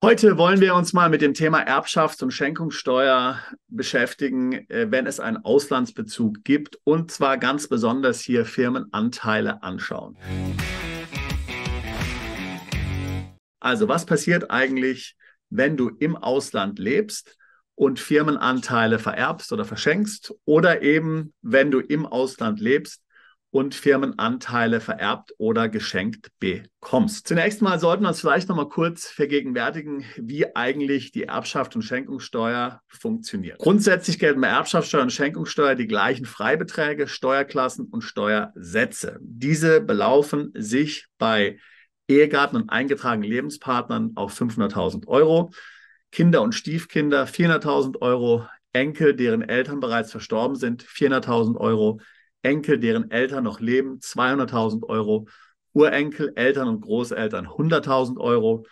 Heute wollen wir uns mal mit dem Thema Erbschafts- und Schenkungssteuer beschäftigen, wenn es einen Auslandsbezug gibt, und zwar ganz besonders hier Firmenanteile anschauen. Also, was passiert eigentlich, wenn du im Ausland lebst und Firmenanteile vererbst oder verschenkst, oder eben, wenn du im Ausland lebst und Firmenanteile vererbt oder geschenkt bekommst? Zunächst mal sollten wir uns vielleicht noch mal kurz vergegenwärtigen, wie eigentlich die Erbschafts- und Schenkungssteuer funktioniert. Grundsätzlich gelten bei Erbschaftssteuer und Schenkungssteuer die gleichen Freibeträge, Steuerklassen und Steuersätze. Diese belaufen sich bei Ehegatten und eingetragenen Lebenspartnern auf 500.000 Euro, Kinder und Stiefkinder 400.000 Euro, Enkel, deren Eltern bereits verstorben sind, 400.000 Euro, Enkel, deren Eltern noch leben, 200.000 Euro, Urenkel, Eltern und Großeltern 100.000 Euro,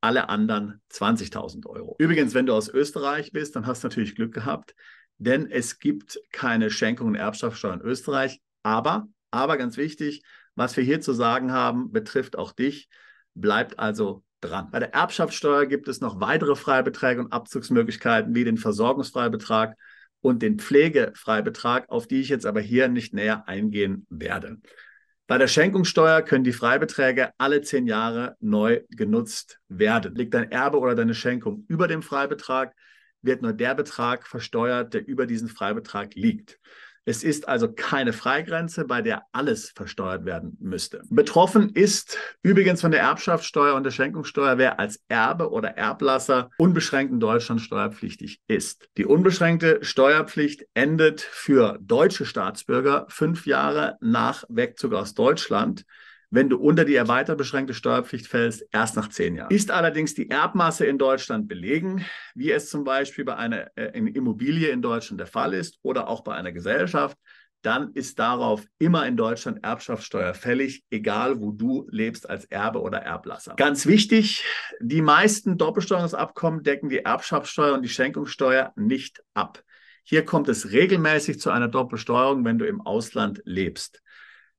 alle anderen 20.000 Euro. Übrigens, wenn du aus Österreich bist, dann hast du natürlich Glück gehabt, denn es gibt keine Schenkung und Erbschaftssteuer in Österreich. Aber ganz wichtig, was wir hier zu sagen haben, betrifft auch dich. Bleibt also dran. Bei der Erbschaftssteuer gibt es noch weitere Freibeträge und Abzugsmöglichkeiten wie den Versorgungsfreibetrag und den Pflegefreibetrag, auf die ich jetzt aber hier nicht näher eingehen werde. Bei der Schenkungssteuer können die Freibeträge alle 10 Jahre neu genutzt werden. Liegt dein Erbe oder deine Schenkung über dem Freibetrag, wird nur der Betrag versteuert, der über diesen Freibetrag liegt. Es ist also keine Freigrenze, bei der alles versteuert werden müsste. Betroffen ist übrigens von der Erbschaftssteuer und der Schenkungssteuer, wer als Erbe oder Erblasser unbeschränkt in Deutschland steuerpflichtig ist. Die unbeschränkte Steuerpflicht endet für deutsche Staatsbürger 5 Jahre nach Wegzug aus Deutschland. Wenn du unter die erweitert beschränkte Steuerpflicht fällst, erst nach 10 Jahren. Ist allerdings die Erbmasse in Deutschland belegen, wie es zum Beispiel bei einer Immobilie in Deutschland der Fall ist oder auch bei einer Gesellschaft, dann ist darauf immer in Deutschland Erbschaftssteuer fällig, egal wo du lebst als Erbe oder Erblasser. Ganz wichtig, die meisten Doppelsteuerungsabkommen decken die Erbschaftssteuer und die Schenkungssteuer nicht ab. Hier kommt es regelmäßig zu einer Doppelsteuerung, wenn du im Ausland lebst.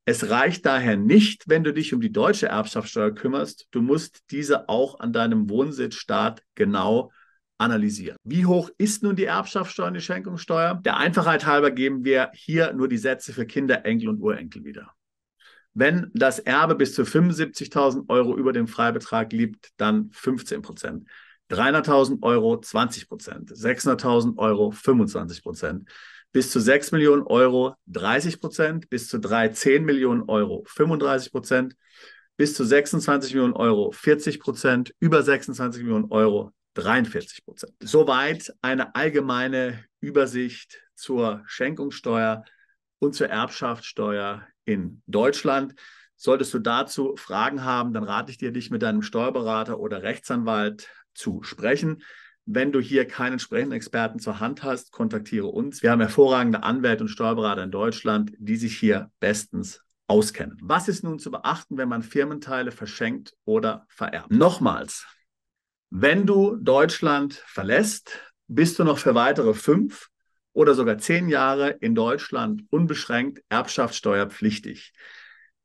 Es reicht daher nicht, wenn du dich um die deutsche Erbschaftssteuer kümmerst. Du musst diese auch an deinem Wohnsitzstaat genau analysieren. Wie hoch ist nun die Erbschaftssteuer und die Schenkungssteuer? Der Einfachheit halber geben wir hier nur die Sätze für Kinder, Enkel und Urenkel wieder. Wenn das Erbe bis zu 75.000 Euro über dem Freibetrag liegt, dann 15%. 300.000 Euro 20%, 600.000 Euro 25%, bis zu 6 Millionen Euro 30%, bis zu 10 Millionen Euro 35%, bis zu 26 Millionen Euro 40%, über 26 Millionen Euro 43%. Soweit eine allgemeine Übersicht zur Schenkungssteuer und zur Erbschaftssteuer in Deutschland. Solltest du dazu Fragen haben, dann rate ich dir, dich mit deinem Steuerberater oder Rechtsanwalt zu sprechen. Wenn du hier keinen entsprechenden Experten zur Hand hast, kontaktiere uns. Wir haben hervorragende Anwälte und Steuerberater in Deutschland, die sich hier bestens auskennen. Was ist nun zu beachten, wenn man Firmenteile verschenkt oder vererbt? Nochmals, wenn du Deutschland verlässt, bist du noch für weitere 5 oder sogar 10 Jahre in Deutschland unbeschränkt erbschaftssteuerpflichtig.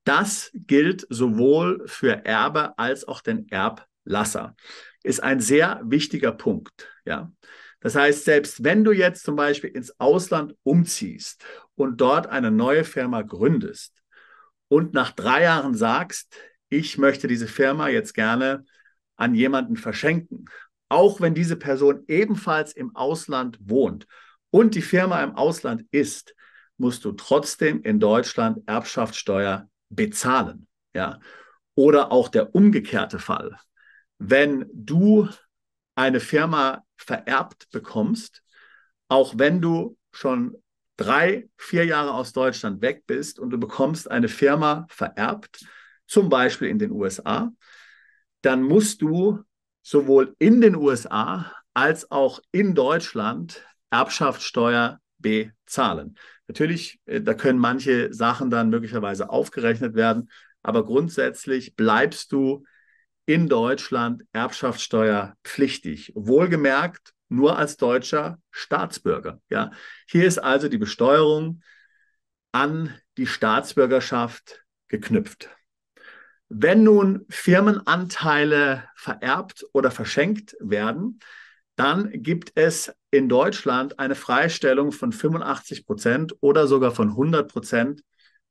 Das gilt sowohl für Erbe als auch den Erblasser. Ist ein sehr wichtiger Punkt. Ja? Das heißt, selbst wenn du jetzt zum Beispiel ins Ausland umziehst und dort eine neue Firma gründest und nach 3 Jahren sagst, ich möchte diese Firma jetzt gerne an jemanden verschenken, auch wenn diese Person ebenfalls im Ausland wohnt und die Firma im Ausland ist, musst du trotzdem in Deutschland Erbschaftssteuer bezahlen. Ja? Oder auch der umgekehrte Fall. Wenn du eine Firma vererbt bekommst, auch wenn du schon 3, 4 Jahre aus Deutschland weg bist und du bekommst eine Firma vererbt, zum Beispiel in den USA, dann musst du sowohl in den USA als auch in Deutschland Erbschaftssteuer bezahlen. Natürlich, da können manche Sachen dann möglicherweise aufgerechnet werden, aber grundsätzlich bleibst du in Deutschland erbschaftssteuerpflichtig. Wohlgemerkt nur als deutscher Staatsbürger. Ja. Hier ist also die Besteuerung an die Staatsbürgerschaft geknüpft. Wenn nun Firmenanteile vererbt oder verschenkt werden, dann gibt es in Deutschland eine Freistellung von 85% oder sogar von 100%,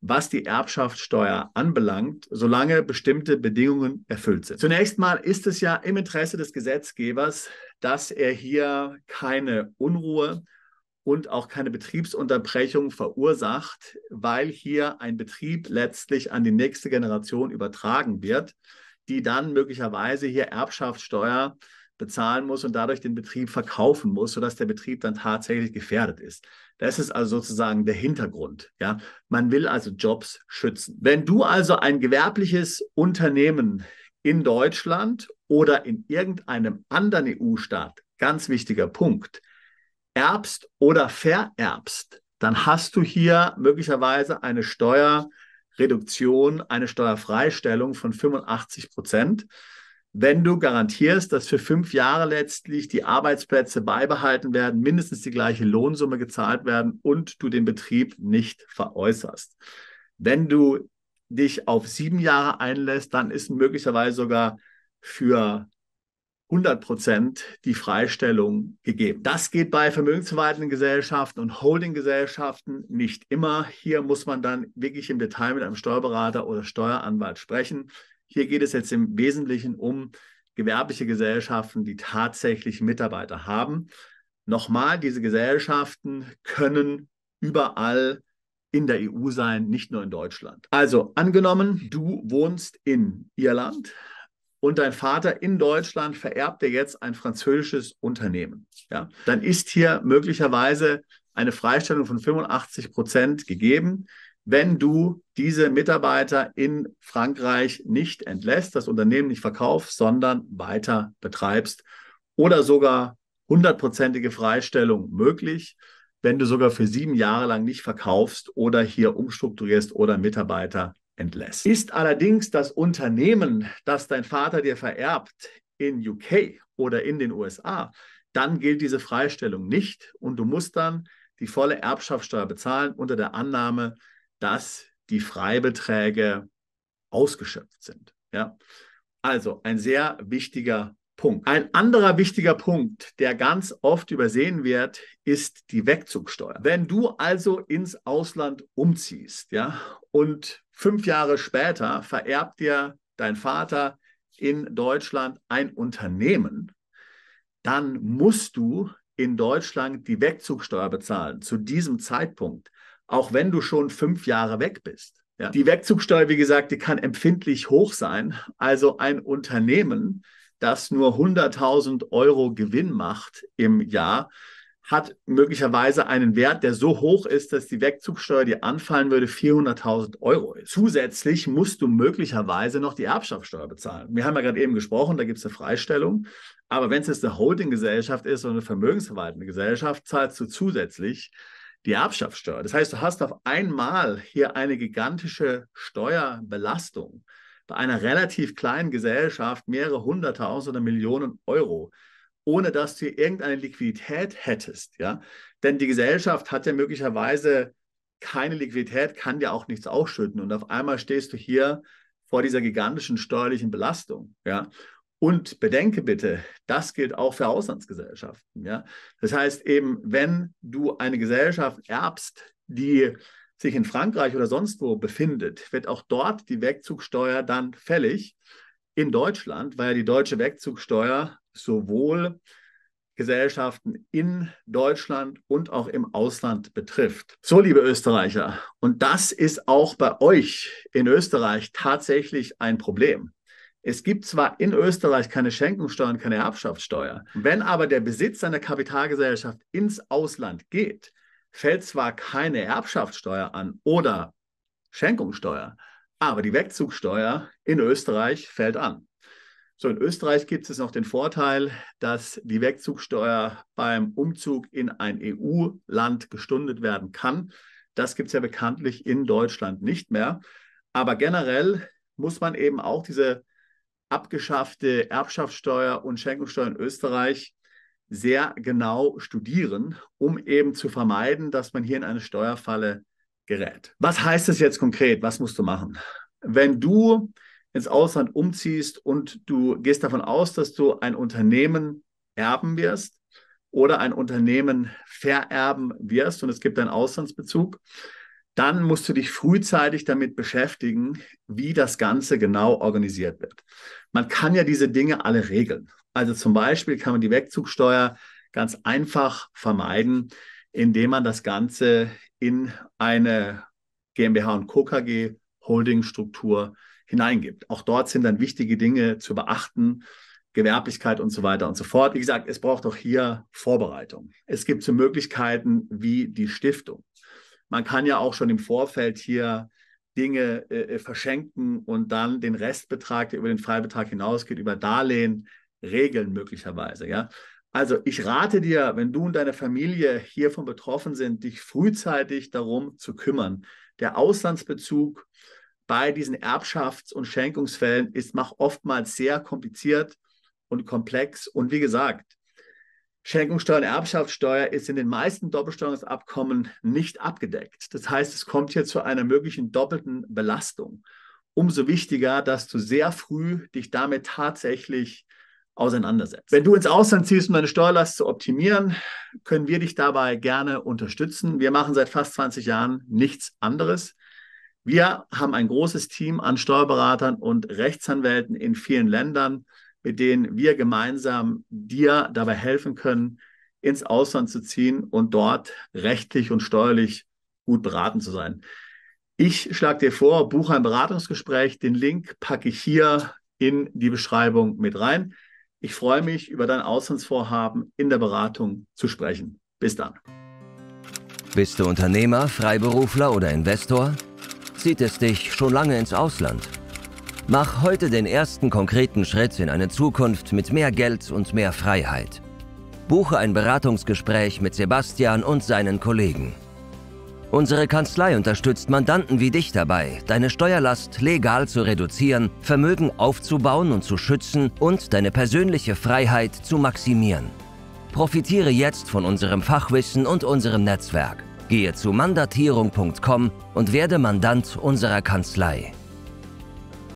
was die Erbschaftssteuer anbelangt, solange bestimmte Bedingungen erfüllt sind. Zunächst mal ist es ja im Interesse des Gesetzgebers, dass er hier keine Unruhe und auch keine Betriebsunterbrechung verursacht, weil hier ein Betrieb letztlich an die nächste Generation übertragen wird, die dann möglicherweise hier Erbschaftssteuer bezahlen muss und dadurch den Betrieb verkaufen muss, sodass der Betrieb dann tatsächlich gefährdet ist. Das ist also sozusagen der Hintergrund. Ja? Man will also Jobs schützen. Wenn du also ein gewerbliches Unternehmen in Deutschland oder in irgendeinem anderen EU-Staat, ganz wichtiger Punkt, erbst oder vererbst, dann hast du hier möglicherweise eine Steuerreduktion, eine Steuerfreistellung von 85%, wenn du garantierst, dass für 5 Jahre letztlich die Arbeitsplätze beibehalten werden, mindestens die gleiche Lohnsumme gezahlt werden und du den Betrieb nicht veräußerst. Wenn du dich auf 7 Jahre einlässt, dann ist möglicherweise sogar für 100% die Freistellung gegeben. Das geht bei vermögensverwaltenden Gesellschaften und Holdinggesellschaften nicht immer. Hier muss man dann wirklich im Detail mit einem Steuerberater oder Steueranwalt sprechen. Hier geht es jetzt im Wesentlichen um gewerbliche Gesellschaften, die tatsächlich Mitarbeiter haben. Nochmal, diese Gesellschaften können überall in der EU sein, nicht nur in Deutschland. Also angenommen, du wohnst in Irland und dein Vater in Deutschland vererbt dir jetzt ein französisches Unternehmen. Ja? Dann ist hier möglicherweise eine Freistellung von 85% gegeben, wenn du diese Mitarbeiter in Frankreich nicht entlässt, das Unternehmen nicht verkaufst, sondern weiter betreibst oder sogar 100%ige Freistellung möglich, wenn du sogar für 7 Jahre lang nicht verkaufst oder hier umstrukturierst oder Mitarbeiter entlässt. Ist allerdings das Unternehmen, das dein Vater dir vererbt, in UK oder in den USA, dann gilt diese Freistellung nicht und du musst dann die volle Erbschaftssteuer bezahlen unter der Annahme, dass die Freibeträge ausgeschöpft sind. Ja? Also ein sehr wichtiger Punkt. Ein anderer wichtiger Punkt, der ganz oft übersehen wird, ist die Wegzugsteuer. Wenn du also ins Ausland umziehst, ja, und 5 Jahre später vererbt dir dein Vater in Deutschland ein Unternehmen, dann musst du in Deutschland die Wegzugsteuer bezahlen zu diesem Zeitpunkt, auch wenn du schon 5 Jahre weg bist. Ja. Die Wegzugsteuer, wie gesagt, die kann empfindlich hoch sein. Also ein Unternehmen, das nur 100.000 Euro Gewinn macht im Jahr, hat möglicherweise einen Wert, der so hoch ist, dass die Wegzugsteuer, die anfallen würde, 400.000 Euro ist. Zusätzlich musst du möglicherweise noch die Erbschaftssteuer bezahlen. Wir haben ja gerade eben gesprochen, da gibt es eine Freistellung. Aber wenn es jetzt eine Holdinggesellschaft ist oder eine vermögensverwaltende Gesellschaft, zahlst du zusätzlich die Erbschaftssteuer. Das heißt, du hast auf einmal hier eine gigantische Steuerbelastung bei einer relativ kleinen Gesellschaft, mehrere 100.000 oder Millionen Euro, ohne dass du irgendeine Liquidität hättest. Ja? Denn die Gesellschaft hat ja möglicherweise keine Liquidität, kann dir auch nichts ausschütten. Und auf einmal stehst du hier vor dieser gigantischen steuerlichen Belastung. Ja? Und bedenke bitte, das gilt auch für Auslandsgesellschaften. Ja? Das heißt eben, wenn du eine Gesellschaft erbst, die sich in Frankreich oder sonst wo befindet, wird auch dort die Wegzugsteuer dann fällig in Deutschland, weil die deutsche Wegzugsteuer sowohl Gesellschaften in Deutschland und auch im Ausland betrifft. So, liebe Österreicher, und das ist auch bei euch in Österreich tatsächlich ein Problem. Es gibt zwar in Österreich keine Schenkungssteuer und keine Erbschaftssteuer, wenn aber der Besitz einer Kapitalgesellschaft ins Ausland geht, fällt zwar keine Erbschaftssteuer an oder Schenkungssteuer, aber die Wegzugsteuer in Österreich fällt an. So, in Österreich gibt es noch den Vorteil, dass die Wegzugsteuer beim Umzug in ein EU-Land gestundet werden kann. Das gibt es ja bekanntlich in Deutschland nicht mehr. Aber generell muss man eben auch diese abgeschaffte Erbschaftssteuer und Schenkungssteuer in Österreich sehr genau studieren, um eben zu vermeiden, dass man hier in eine Steuerfalle gerät. Was heißt das jetzt konkret? Was musst du machen? Wenn du ins Ausland umziehst und du gehst davon aus, dass du ein Unternehmen erben wirst oder ein Unternehmen vererben wirst und es gibt einen Auslandsbezug, dann musst du dich frühzeitig damit beschäftigen, wie das Ganze genau organisiert wird. Man kann ja diese Dinge alle regeln. Also zum Beispiel kann man die Wegzugsteuer ganz einfach vermeiden, indem man das Ganze in eine GmbH und Co. KG Holdingstruktur hineingibt. Auch dort sind dann wichtige Dinge zu beachten, Gewerblichkeit und so weiter und so fort. Wie gesagt, es braucht auch hier Vorbereitung. Es gibt so Möglichkeiten wie die Stiftung. Man kann ja auch schon im Vorfeld hier Dinge verschenken und dann den Restbetrag, der über den Freibetrag hinausgeht, über Darlehen regeln möglicherweise. Ja? Also ich rate dir, wenn du und deine Familie hiervon betroffen sind, dich frühzeitig darum zu kümmern. Der Auslandsbezug bei diesen Erbschafts- und Schenkungsfällen ist oftmals sehr kompliziert und komplex. Und wie gesagt, Schenkungssteuer und Erbschaftssteuer ist in den meisten Doppelsteuerungsabkommen nicht abgedeckt. Das heißt, es kommt hier zu einer möglichen doppelten Belastung. Umso wichtiger, dass du sehr früh dich damit tatsächlich auseinandersetzt. Wenn du ins Ausland ziehst, um deine Steuerlast zu optimieren, können wir dich dabei gerne unterstützen. Wir machen seit fast 20 Jahren nichts anderes. Wir haben ein großes Team an Steuerberatern und Rechtsanwälten in vielen Ländern, mit denen wir gemeinsam dir dabei helfen können, ins Ausland zu ziehen und dort rechtlich und steuerlich gut beraten zu sein. Ich schlage dir vor, buche ein Beratungsgespräch. Den Link packe ich hier in die Beschreibung mit rein. Ich freue mich, über dein Auslandsvorhaben in der Beratung zu sprechen. Bis dann. Bist du Unternehmer, Freiberufler oder Investor? Zieht es dich schon lange ins Ausland? Mach heute den ersten konkreten Schritt in eine Zukunft mit mehr Geld und mehr Freiheit. Buche ein Beratungsgespräch mit Sebastian und seinen Kollegen. Unsere Kanzlei unterstützt Mandanten wie dich dabei, deine Steuerlast legal zu reduzieren, Vermögen aufzubauen und zu schützen und deine persönliche Freiheit zu maximieren. Profitiere jetzt von unserem Fachwissen und unserem Netzwerk. Gehe zu mandatierung.com und werde Mandant unserer Kanzlei.